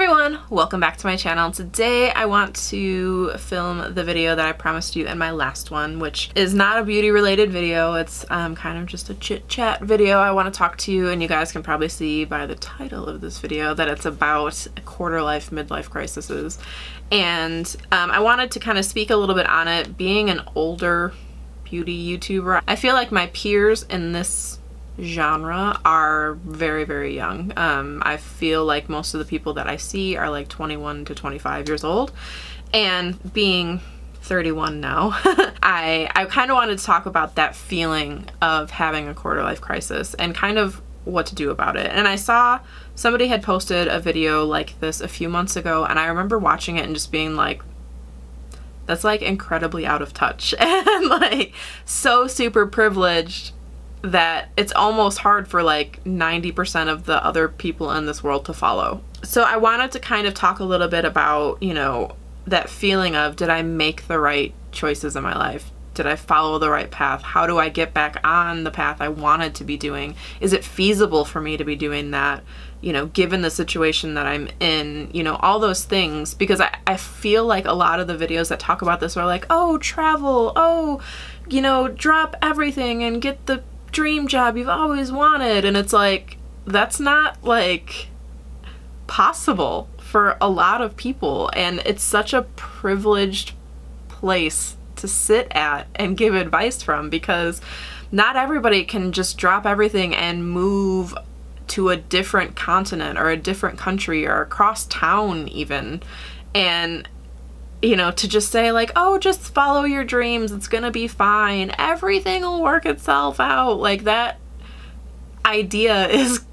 everyone, welcome back to my channel. Today I want to film the video that I promised you in my last one, which is not a beauty related video. It's kind of just a chit chat video. I want to talk to you, and you guys can probably see by the title of this video that it's about quarter life, midlife crises. And I wanted to kind of speak a little bit on it. Being an older beauty YouTuber, I feel like my peers in this genre are very, very young. I feel like most of the people that I see are like 21 to 25 years old, and being 31 now, I kind of wanted to talk about that feeling of having a quarter life crisis and kind of what to do about it. And I saw somebody had posted a video like this a few months ago, and I remember watching it and just being like, that's like incredibly out of touch and like so super privileged that it's almost hard for like 90% of the other people in this world to follow. So I wanted to kind of talk a little bit about, you know, that feeling of, did I make the right choices in my life? Did I follow the right path? How do I get back on the path I wanted to be doing? Is it feasible for me to be doing that, you know, given the situation that I'm in, you know, all those things? Because I feel like a lot of the videos that talk about this are like, oh, travel, oh, you know, drop everything and get the dream job you've always wanted. And it's like, that's not like possible for a lot of people, and it's such a privileged place to sit at and give advice from, because not everybody can just drop everything and move to a different continent or a different country or across town even, and you know, to just say like, oh, just follow your dreams, it's gonna be fine, everything will work itself out. Like, that idea is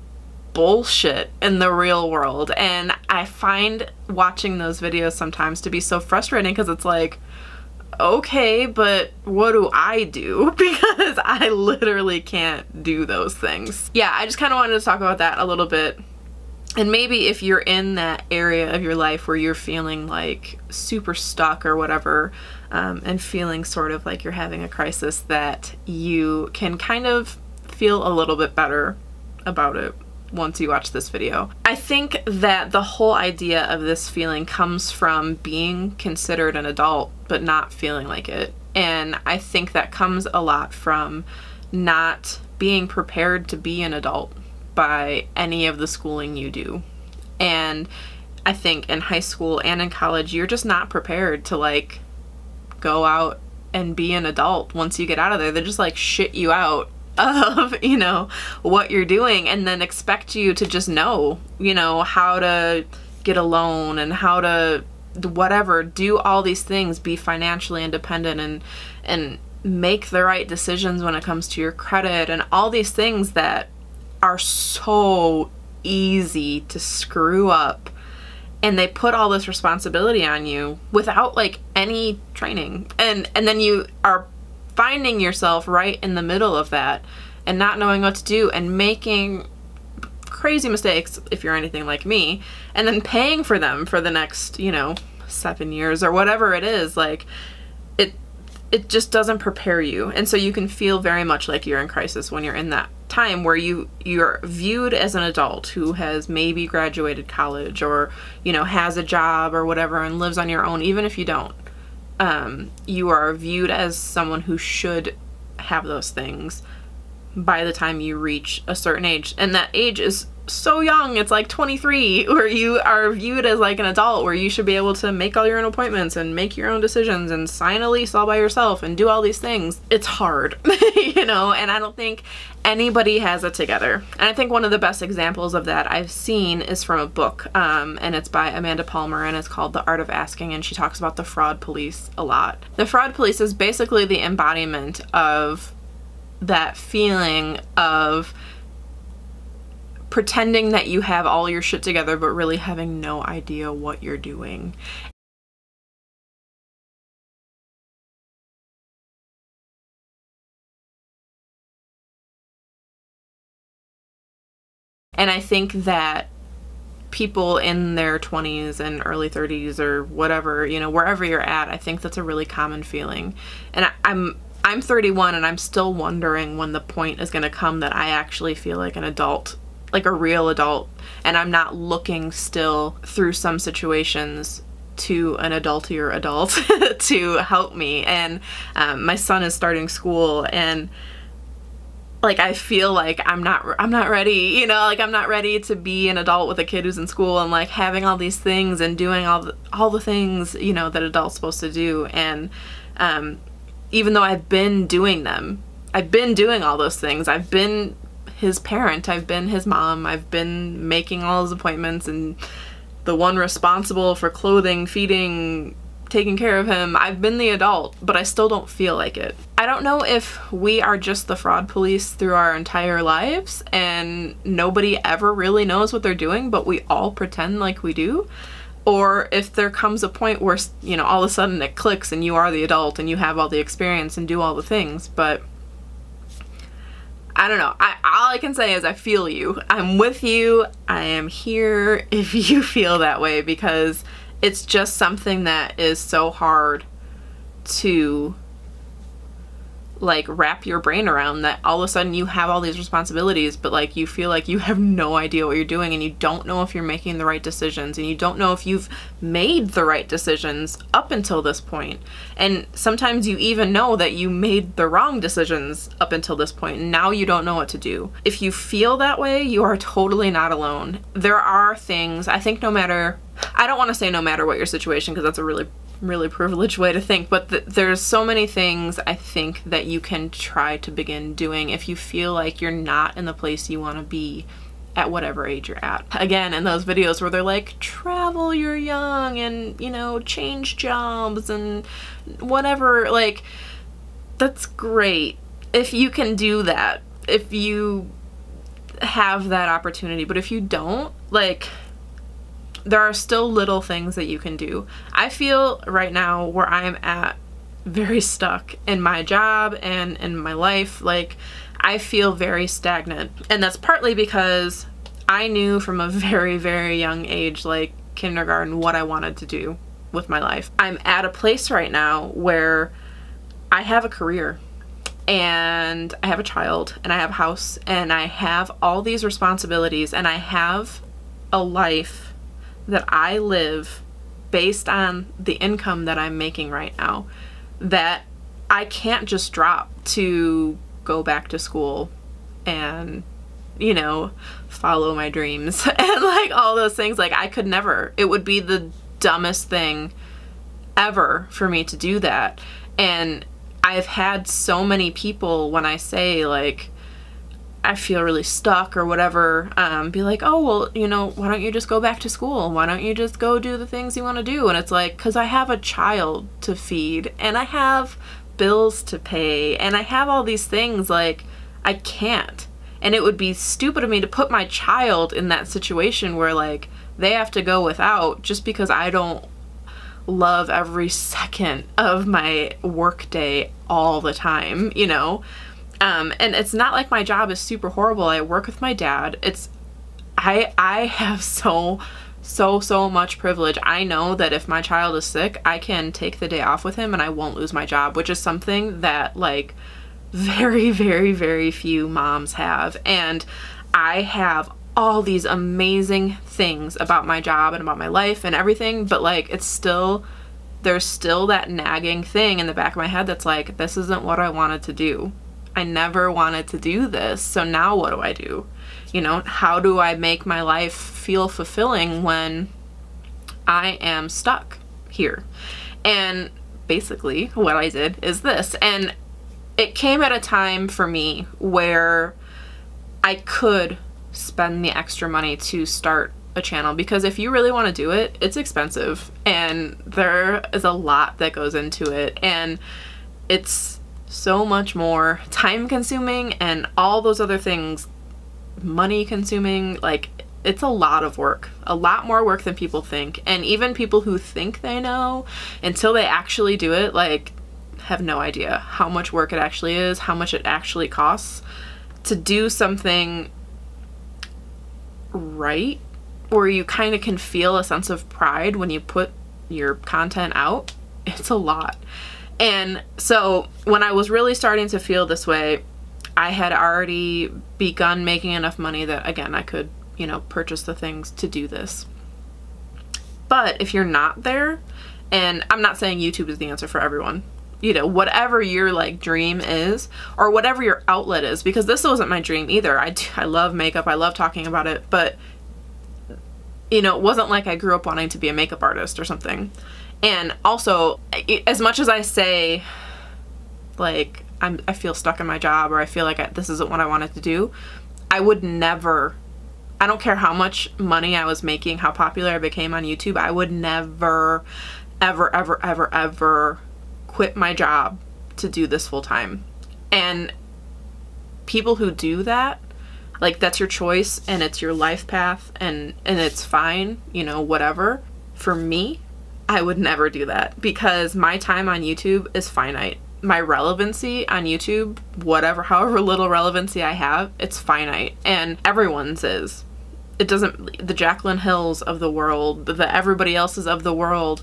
bullshit in the real world. And I find watching those videos sometimes to be so frustrating, because it's like, okay, but what do I do? Because I literally can't do those things. Yeah, I just kind of wanted to talk about that a little bit. And maybe if you're in that area of your life where you're feeling like super stuck or whatever, and feeling sort of like you're having a crisis, that you can kind of feel a little bit better about it once you watch this video. I think that the whole idea of this feeling comes from being considered an adult but not feeling like it. And I think that comes a lot from not being prepared to be an adult by any of the schooling you do. And I think in high school and in college, you're just not prepared to like go out and be an adult. Once you get out of there, they just like shit you out of, you know, what you're doing, and then expect you to just know, you know, how to get a loan and how to whatever, do all these things, be financially independent and make the right decisions when it comes to your credit, and all these things that are so easy to screw up. And they put all this responsibility on you without like any training, and then you are finding yourself right in the middle of that and not knowing what to do and making crazy mistakes if you're anything like me, and then paying for them for the next, you know, 7 years or whatever it is. Like, it just doesn't prepare you. And so you can feel very much like you're in crisis when you're in that time where you're viewed as an adult who has maybe graduated college or, you know, has a job or whatever and lives on your own, even if you don't. You are viewed as someone who should have those things by the time you reach a certain age. And that age is so young, it's like 23, where you are viewed as like an adult, where you should be able to make all your own appointments and make your own decisions and sign a lease all by yourself and do all these things. It's hard, you know, and I don't think anybody has it together. And I think one of the best examples of that I've seen is from a book, and it's by Amanda Palmer, and it's called The Art of Asking, and she talks about the fraud police a lot. The fraud police is basically the embodiment of that feeling of pretending that you have all your shit together but really having no idea what you're doing. And I think that people in their 20s and early 30s or whatever, you know, wherever you're at, I think that's a really common feeling. And I'm 31, and I'm still wondering when the point is going to come that I actually feel like an adult like a real adult, and I'm not looking still through some situations to an adultier adult to help me. And my son is starting school, and like I feel like I'm not ready, you know, like I'm not ready to be an adult with a kid who's in school and like having all these things and doing all the things, you know, that adults supposed to do. And even though I've been doing them, I've been doing all those things, I've been his parent, I've been his mom, I've been making all his appointments and the one responsible for clothing, feeding, taking care of him. I've been the adult, but I still don't feel like it. I don't know if we are just the fraud police through our entire lives and nobody ever really knows what they're doing, but we all pretend like we do, or if there comes a point where, you know, all of a sudden it clicks and you are the adult and you have all the experience and do all the things. But I don't know. All I can say is I feel you. I'm with you. I am here if you feel that way, because it's just something that is so hard to like wrap your brain around, that all of a sudden you have all these responsibilities, but like you feel like you have no idea what you're doing, and you don't know if you're making the right decisions, and you don't know if you've made the right decisions up until this point. And sometimes you even know that you made the wrong decisions up until this point, and now you don't know what to do. If you feel that way, you are totally not alone. There are things, I think, no matter, I don't want to say no matter what your situation, because that's a really privileged way to think, but there's so many things I think that you can try to begin doing if you feel like you're not in the place you want to be at whatever age you're at. Again, in those videos where they're like, travel, you're young, and, you know, change jobs and whatever, like, that's great if you can do that, if you have that opportunity. But if you don't, like, there are still little things that you can do. I feel right now where I'm at, very stuck in my job and in my life. Like, I feel very stagnant. And that's partly because I knew from a very, very young age, like kindergarten, what I wanted to do with my life. I'm at a place right now where I have a career, and I have a child, and I have a house, and I have all these responsibilities, and I have a life that I live based on the income that I'm making right now, that I can't just drop to go back to school and, you know, follow my dreams and like all those things. Like, I could never. It would be the dumbest thing ever for me to do that. And I've had so many people, when I say like I feel really stuck or whatever, be like, oh, well, you know, why don't you just go back to school? Why don't you just go do the things you want to do? And it's like, because I have a child to feed, and I have bills to pay, and I have all these things. Like, I can't. And it would be stupid of me to put my child in that situation where like they have to go without just because I don't love every second of my work day all the time, you know? And it's not like my job is super horrible. I work with my dad. I have so much privilege. I know that if my child is sick, I can take the day off with him and I won't lose my job, which is something that like very, very, very few moms have. And I have all these amazing things about my job and about my life and everything, but like it's still, there's still that nagging thing in the back of my head that's like, this isn't what I wanted to do. I never wanted to do this, so now what do I do? You know, how do I make my life feel fulfilling when I am stuck here? And basically what I did is this. And it came at a time for me where I could spend the extra money to start a channel, because if you really want to do it, it's expensive and there is a lot that goes into it, and it's so much more time consuming and all those other things, money consuming. Like, it's a lot of work, a lot more work than people think. And even people who think they know, until they actually do it, like, have no idea how much work it actually is, how much it actually costs to do something right, where you kind of can feel a sense of pride when you put your content out. It's a lot. And so when I was really starting to feel this way, I had already begun making enough money that, again, I could, you know, purchase the things to do this. But if you're not there, and I'm not saying YouTube is the answer for everyone, you know, whatever your like dream is, or whatever your outlet is, because this wasn't my dream either. I love makeup, I love talking about it, but you know, it wasn't like I grew up wanting to be a makeup artist or something. And also, as much as I say, like, I feel stuck in my job, or I feel like this isn't what I wanted to do, I would never, I don't care how much money I was making, how popular I became on YouTube, I would never, ever, ever, ever, ever quit my job to do this full time. And people who do that, like, that's your choice and it's your life path and it's fine, you know, whatever. For me, I would never do that, because my time on YouTube is finite. My relevancy on YouTube, however little relevancy I have, it's finite, and everyone's is. It doesn't, the Jaclyn Hills of the world, the everybody else's of the world,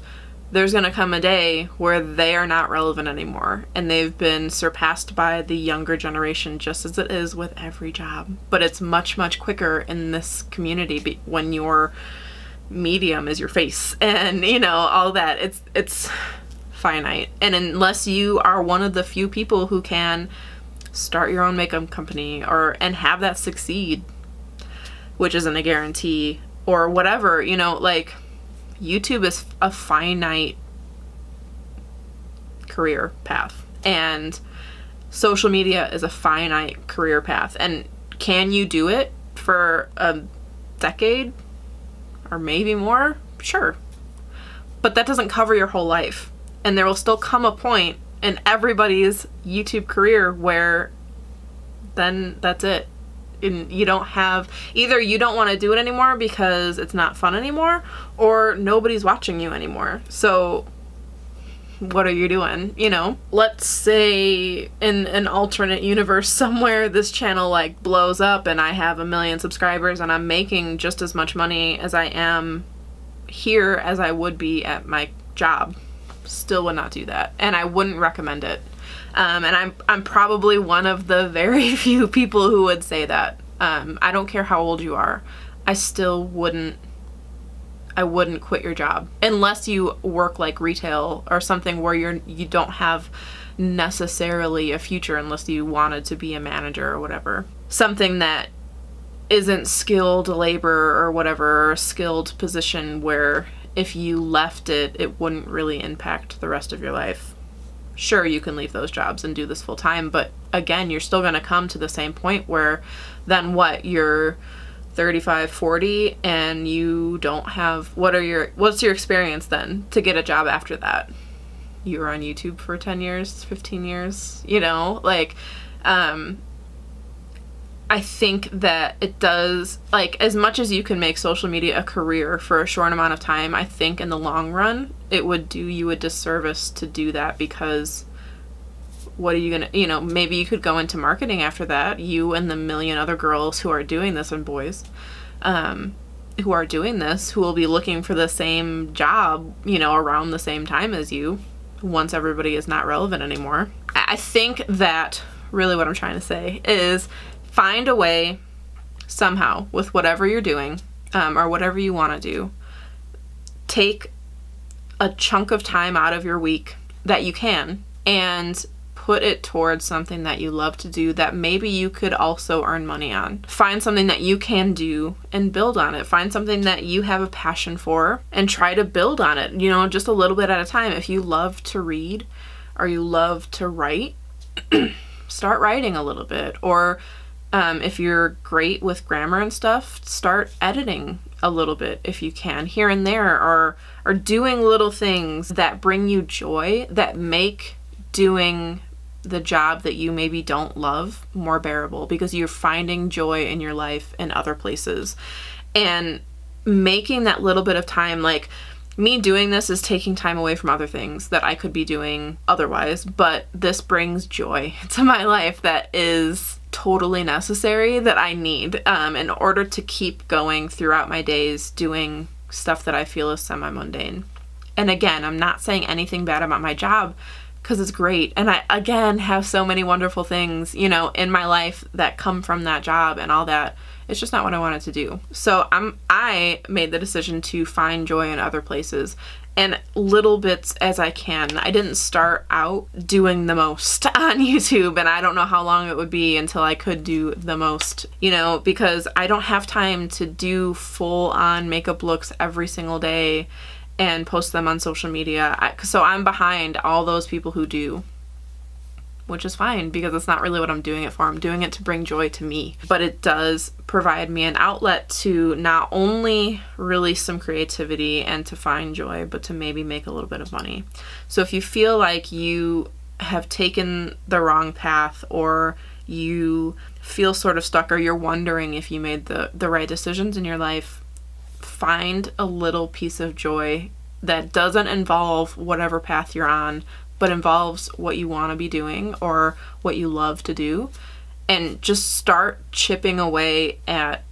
there's gonna come a day where they are not relevant anymore, and they've been surpassed by the younger generation, just as it is with every job. But it's much, much quicker in this community when your medium is your face and, you know, all that. It's finite. And unless you are one of the few people who can start your own makeup company and have that succeed, which isn't a guarantee, or whatever, you know, like, YouTube is a finite career path, and social media is a finite career path. And can you do it for a decade or maybe more? Sure. But that doesn't cover your whole life. And there will still come a point in everybody's YouTube career where then that's it. And you don't have, either you don't want to do it anymore because it's not fun anymore, or nobody's watching you anymore. So what are you doing? You know, let's say in an alternate universe somewhere this channel like blows up and I have 1 million subscribers and I'm making just as much money as I am here as I would be at my job. Still would not do that, and I wouldn't recommend it. And I'm probably one of the very few people who would say that. I don't care how old you are. I still wouldn't, I wouldn't quit your job unless you work like retail or something where you don't have necessarily a future, unless you wanted to be a manager or whatever. Something that isn't skilled labor or whatever, or a skilled position where if you left it, it wouldn't really impact the rest of your life. Sure, you can leave those jobs and do this full time, but again, you're still going to come to the same point where then what, you're 35, 40 and you don't have, what's your experience then to get a job after that? You were on YouTube for 10 years, 15 years, you know, like, I think that it does, like, as much as you can make social media a career for a short amount of time, I think in the long run, it would do you a disservice to do that, because what are you gonna, you know, maybe you could go into marketing after that, you and the million other girls who are doing this, and boys, who are doing this, who will be looking for the same job, you know, around the same time as you, once everybody is not relevant anymore. I think that really what I'm trying to say is, find a way somehow with whatever you're doing, or whatever you want to do. Take a chunk of time out of your week that you can and put it towards something that you love to do that maybe you could also earn money on. Find something that you can do and build on it. Find something that you have a passion for and try to build on it, you know, just a little bit at a time. If you love to read or you love to write, start writing a little bit. Or if you're great with grammar and stuff, start editing a little bit if you can, here and there, or doing little things that bring you joy, that make doing the job that you maybe don't love more bearable, because you're finding joy in your life in other places. And making that little bit of time, like me doing this is taking time away from other things that I could be doing otherwise, but this brings joy to my life that is totally necessary, that I need in order to keep going throughout my days doing stuff that I feel is semi-mundane. And again, I'm not saying anything bad about my job. because it's great. And I, again, have so many wonderful things, you know, in my life that come from that job and all that. It's just not what I wanted to do. So I made the decision to find joy in other places, and little bits as I can. I didn't start out doing the most on YouTube, and I don't know how long it would be until I could do the most, you know, because I don't have time to do full-on makeup looks every single day and post them on social media. So I'm behind all those people who do, which is fine because it's not really what I'm doing it for. I'm doing it to bring joy to me. But it does provide me an outlet to not only release some creativity and to find joy, but to maybe make a little bit of money. So if you feel like you have taken the wrong path, or you feel sort of stuck, or you're wondering if you made the right decisions in your life, find a little piece of joy that doesn't involve whatever path you're on, but involves what you want to be doing or what you love to do, and just start chipping away at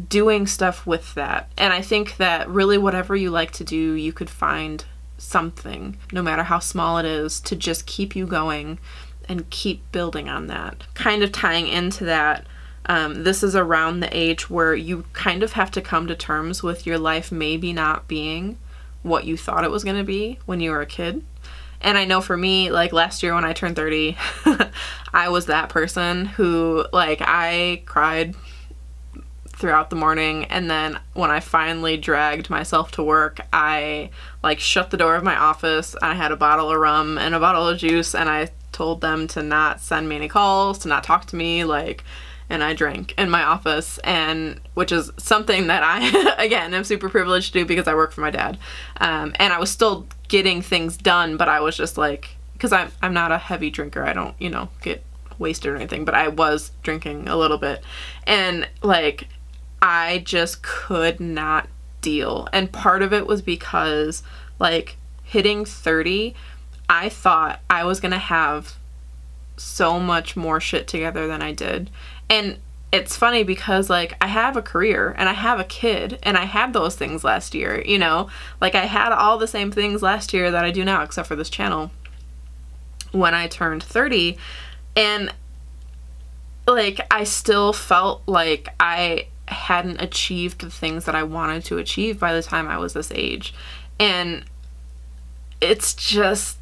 doing stuff with that. And I think that really whatever you like to do, you could find something, no matter how small it is, to just keep you going and keep building on that. Kind of tying into that, this is around the age where you kind of have to come to terms with your life maybe not being what you thought it was going to be when you were a kid. And I know for me, like last year when I turned 30, I was that person who, like, I cried throughout the morning, and then when I finally dragged myself to work, I like shut the door of my office. I had a bottle of rum and a bottle of juice, and I told them to not send me any calls, to not talk to me, like, and I drank in my office, and which is something that I, again, am super privileged to do because I work for my dad. And I was still getting things done, but I was just like, because I'm not a heavy drinker. I don't, you know, get wasted or anything, but I was drinking a little bit. And like, I just could not deal. And part of it was because, like, hitting 30, I thought I was gonna have so much more shit together than I did. And it's funny because, like, I have a career and I have a kid, and I had those things last year, you know? Like, I had all the same things last year that I do now, except for this channel, when I turned 30. And, like, I still felt like I hadn't achieved the things that I wanted to achieve by the time I was this age. And it's just,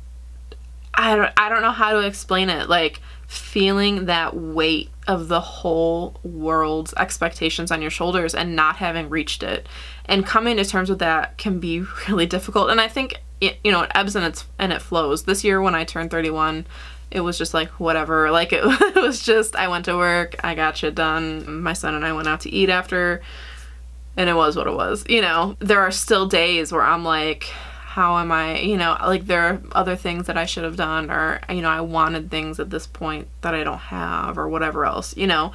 I don't know how to explain it. Like, feeling that weight of the whole world's expectations on your shoulders and not having reached it, and coming to terms with that can be really difficult. And I think it, you know, it ebbs and it flows. This year when I turned 31, it was just like whatever. Like, it was just, I went to work, I got shit done, my son and I went out to eat after, and it was what it was. You know, there are still days where I'm like, how am I, you know, like, there are other things that I should have done, or, you know, I wanted things at this point that I don't have, or whatever else, you know.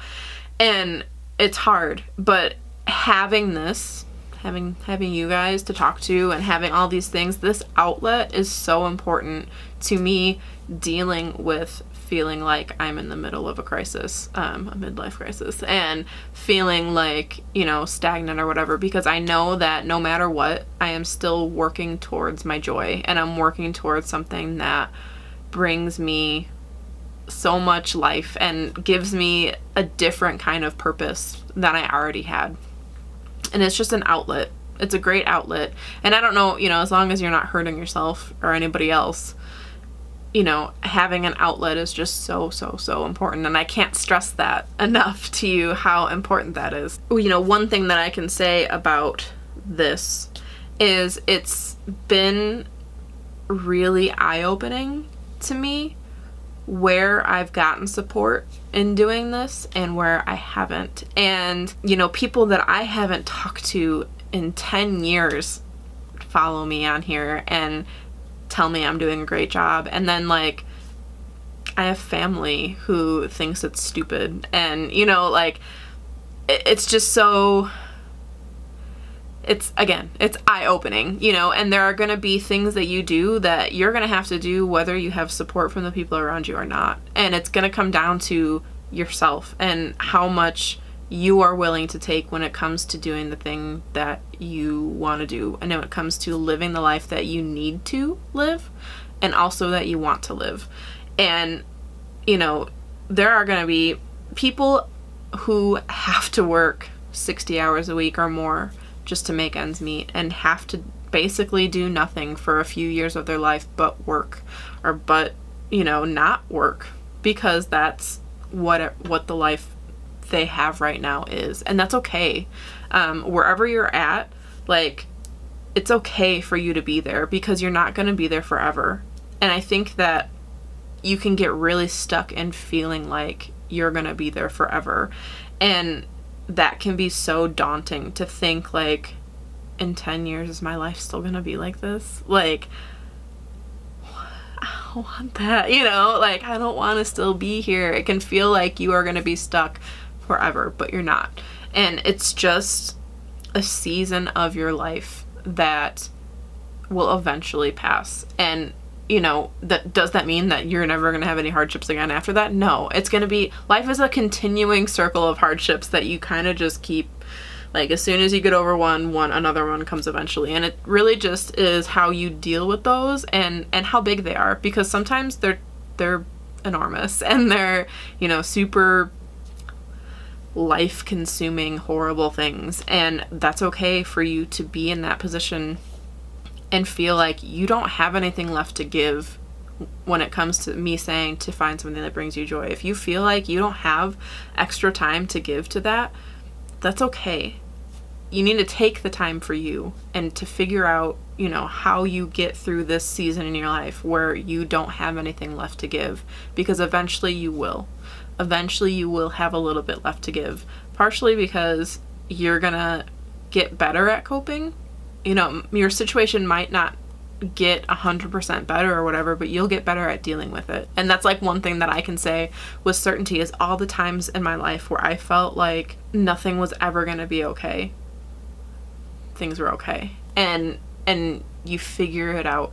And it's hard, but having this, having you guys to talk to, and having all these things, this outlet is so important to me dealing with feeling like I'm in the middle of a crisis, a midlife crisis, and feeling like, you know, stagnant or whatever, because I know that no matter what, I am still working towards my joy, and I'm working towards something that brings me so much life and gives me a different kind of purpose than I already had. And it's just an outlet. It's a great outlet. And I don't know, you know, as long as you're not hurting yourself or anybody else, you know, having an outlet is just so important. And I can't stress that enough to you, how important that is. You know, one thing that I can say about this is it's been really eye-opening to me where I've gotten support in doing this and where I haven't. And, you know, people that I haven't talked to in 10 years follow me on here and tell me I'm doing a great job. And then, like, I have family who thinks it's stupid, and, you know, like, it's just so, it's, again, it's eye-opening, you know. And there are gonna be things that you do that you're gonna have to do whether you have support from the people around you or not. And it's gonna come down to yourself and how much you are willing to take when it comes to doing the thing that you want to do, and when it comes to living the life that you need to live. and also that you want to live. And, you know, there are going to be people who have to work 60 hours a week or more just to make ends meet, and have to basically do nothing for a few years of their life but work, or but, you know, not work, because that's what the life they have right now is. And that's okay. Wherever you're at, like, it's okay for you to be there, because you're not going to be there forever. And I think that you can get really stuck in feeling like you're going to be there forever. And that can be so daunting to think, like, in 10 years, is my life still going to be like this? Like, I don't want that, you know? Like, I don't want to still be here. It can feel like you are going to be stuck forever, but you're not. And it's just a season of your life that will eventually pass. And, you know, does that mean that you're never going to have any hardships again after that? No, it's going to be, life is a continuing circle of hardships that you kind of just keep, like, as soon as you get over one, another one comes eventually. And it really just is how you deal with those, and how big they are, because sometimes they're enormous, and they're, you know, super life-consuming, horrible things. And that's okay for you to be in that position and feel like you don't have anything left to give when it comes to me saying to find something that brings you joy. If you feel like you don't have extra time to give to that, that's okay. You need to take the time for you and to figure out, you know, how you get through this season in your life where you don't have anything left to give, because eventually you will. Eventually you will have a little bit left to give, partially because you're gonna get better at coping. You know, your situation might not get 100% better or whatever, but you'll get better at dealing with it. And that's like one thing that I can say with certainty, is all the times in my life where I felt like nothing was ever gonna be okay, things were okay. And you figure it out.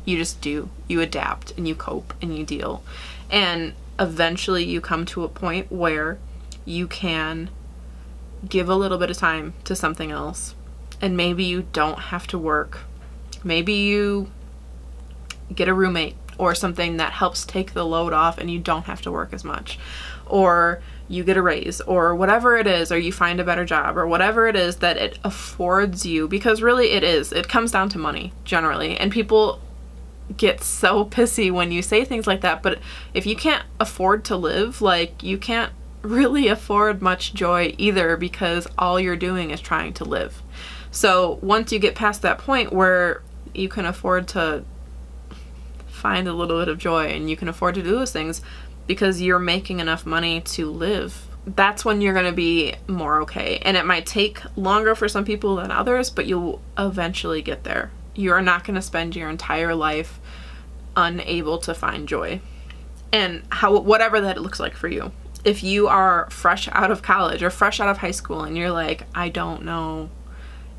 You just do. You adapt and you cope and you deal. And eventually you come to a point where you can give a little bit of time to something else. And maybe you don't have to work. Maybe you get a roommate or something that helps take the load off and you don't have to work as much. Or you get a raise, or whatever it is, or you find a better job, or whatever it is that it affords you, because really it comes down to money generally. And people get so pissy when you say things like that, but if you can't afford to live, like, you can't really afford much joy either, because all you're doing is trying to live. So once you get past that point where you can afford to find a little bit of joy and you can afford to do those things because you're making enough money to live, that's when you're going to be more okay. And it might take longer for some people than others, but you'll eventually get there. You're not going to spend your entire life unable to find joy. And whatever that looks like for you. If you are fresh out of college or fresh out of high school and you're like, I don't know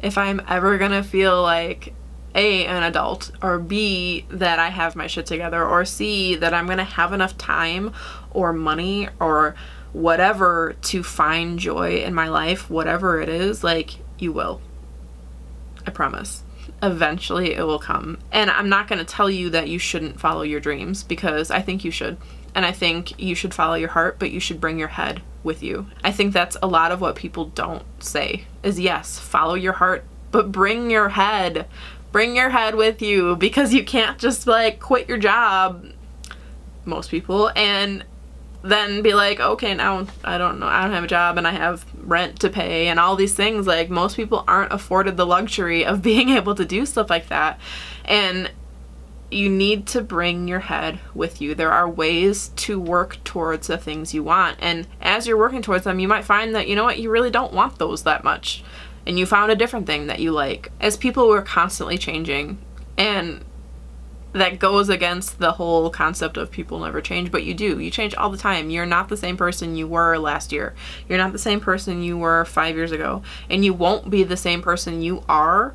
if I'm ever gonna feel like A, an adult, or B, that I have my shit together, or C, that I'm gonna have enough time or money or whatever to find joy in my life, whatever it is, like, you will. I promise. Eventually it will come. And I'm not gonna tell you that you shouldn't follow your dreams, because I think you should. And I think you should follow your heart, but you should bring your head with you. I think that's a lot of what people don't say, is yes, follow your heart, but bring your head. Bring your head with you, because you can't just, like, quit your job, most people, and then be like, okay, now I don't have a job and I have rent to pay and all these things. Like, most people aren't afforded the luxury of being able to do stuff like that. And you need to bring your head with you. There are ways to work towards the things you want. And as you're working towards them, you might find that, you know what, you really don't want those that much. And you found a different thing that you like. As people, we're constantly changing. And that goes against the whole concept of people never change, but you do. You change all the time. You're not the same person you were last year. You're not the same person you were 5 years ago. And you won't be the same person you are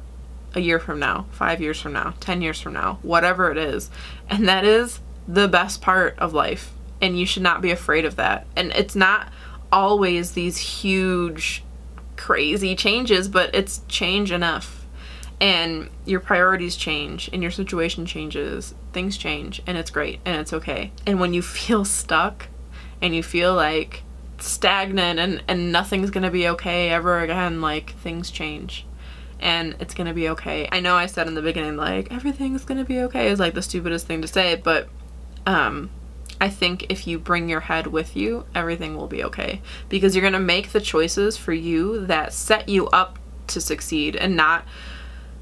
a year from now, 5 years from now, 10 years from now, whatever it is. And that is the best part of life. And you should not be afraid of that. And it's not always these huge, crazy changes, but it's change enough. and your priorities change and your situation changes, things change, and it's great and it's okay. And when you feel stuck and you feel like stagnant and nothing's gonna be okay ever again, like, things change and it's gonna be okay. I know I said in the beginning, like, everything's gonna be okay is like the stupidest thing to say, but I think if you bring your head with you, everything will be okay, because you're gonna make the choices for you that set you up to succeed and not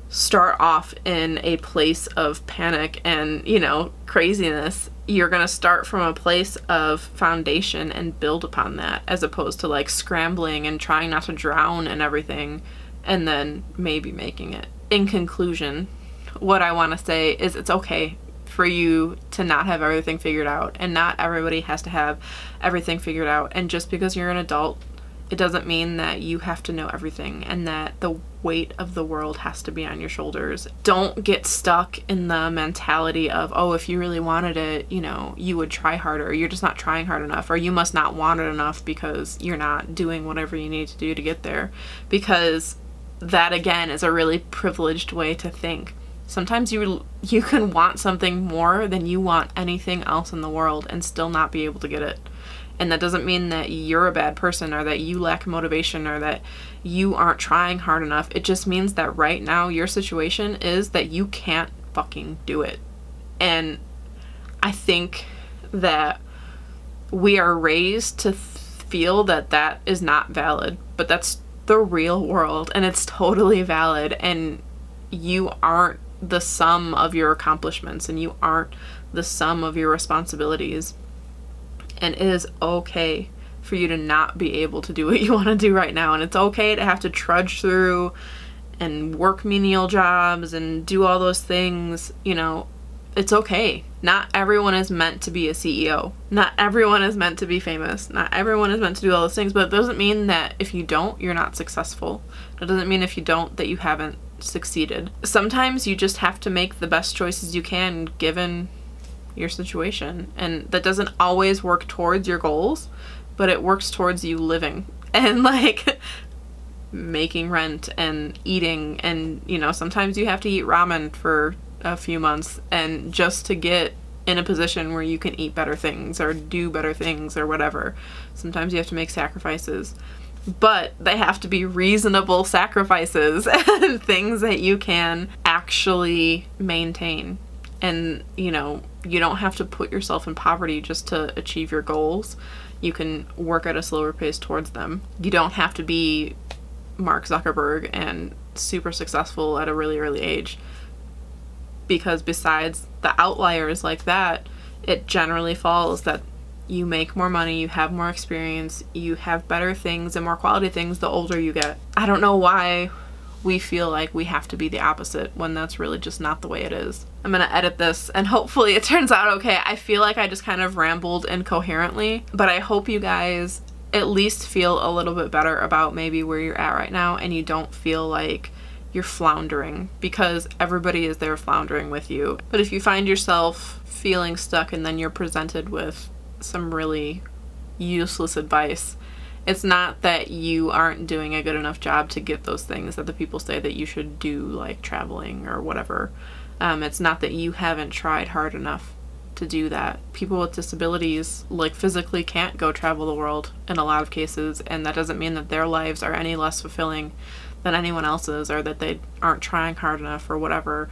start off in a place of panic and, you know, craziness. You're gonna start from a place of foundation and build upon that, as opposed to like scrambling and trying not to drown and everything and then maybe making it. In conclusion, what I want to say is it's okay for you to not have everything figured out, and not everybody has to have everything figured out. And just because you're an adult, it doesn't mean that you have to know everything and that the weight of the world has to be on your shoulders. Don't get stuck in the mentality of, oh, if you really wanted it, you know, you would try harder. You're just not trying hard enough, or you must not want it enough because you're not doing whatever you need to do to get there. Because that, again, is a really privileged way to think. Sometimes you can want something more than you want anything else in the world and still not be able to get it. And that doesn't mean that you're a bad person or that you lack motivation or that you aren't trying hard enough. It just means that right now your situation is that you can't fucking do it. And I think that we are raised to feel that that is not valid, but that's the real world and it's totally valid. And you aren't the sum of your accomplishments and you aren't the sum of your responsibilities. And it is okay for you to not be able to do what you want to do right now. And it's okay to have to trudge through and work menial jobs and do all those things, you know. It's okay. Not everyone is meant to be a CEO. Not everyone is meant to be famous. Not everyone is meant to do all those things. But it doesn't mean that if you don't, you're not successful. It doesn't mean if you don't that you haven't succeeded. Sometimes you just have to make the best choices you can given your situation, and that doesn't always work towards your goals, but it works towards you living and like making rent and eating. And, you know, sometimes you have to eat ramen for a few months and just to get in a position where you can eat better things or do better things or whatever. Sometimes you have to make sacrifices, but they have to be reasonable sacrifices and things that you can actually maintain. And, you know, you don't have to put yourself in poverty just to achieve your goals. You can work at a slower pace towards them. You don't have to be Mark Zuckerberg and super successful at a really early age, because besides the outliers like that, it generally falls that you make more money, you have more experience, you have better things and more quality things the older you get. I don't know why we feel like we have to be the opposite when that's really just not the way it is. I'm gonna edit this and hopefully it turns out okay. I feel like I just kind of rambled incoherently, but I hope you guys at least feel a little bit better about maybe where you're at right now and you don't feel like you're floundering, because everybody is there floundering with you. But if you find yourself feeling stuck and then you're presented with some really useless advice, it's not that you aren't doing a good enough job to get those things that the people say that you should do, like traveling or whatever. It's not that you haven't tried hard enough to do that. People with disabilities, like, physically can't go travel the world in a lot of cases, and that doesn't mean that their lives are any less fulfilling than anyone else's, or that they aren't trying hard enough or whatever.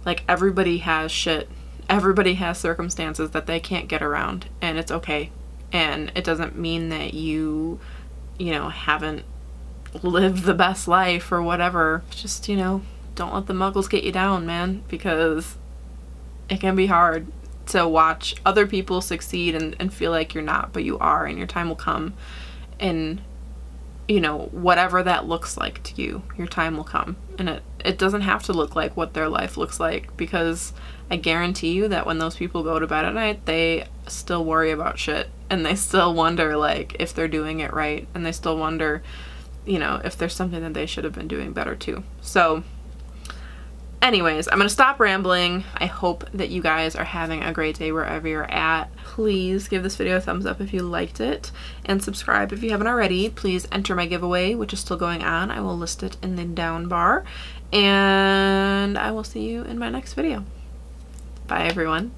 Like, everybody has shit. Everybody has circumstances that they can't get around, and it's okay. And it doesn't mean that you know, haven't lived the best life or whatever. Just, you know, don't let the muggles get you down, man, because it can be hard to watch other people succeed and feel like you're not, but you are, and your time will come. And, you know, whatever that looks like to you, your time will come. And it doesn't have to look like what their life looks like, because I guarantee you that when those people go to bed at night, they still worry about shit, and they still wonder, like, if they're doing it right, and they still wonder, you know, if there's something that they should have been doing better too. So anyways, I'm gonna stop rambling. I hope that you guys are having a great day wherever you're at. Please give this video a thumbs up if you liked it, and subscribe if you haven't already. Please enter my giveaway, which is still going on. I will list it in the down bar. and I will see you in my next video. Bye everyone.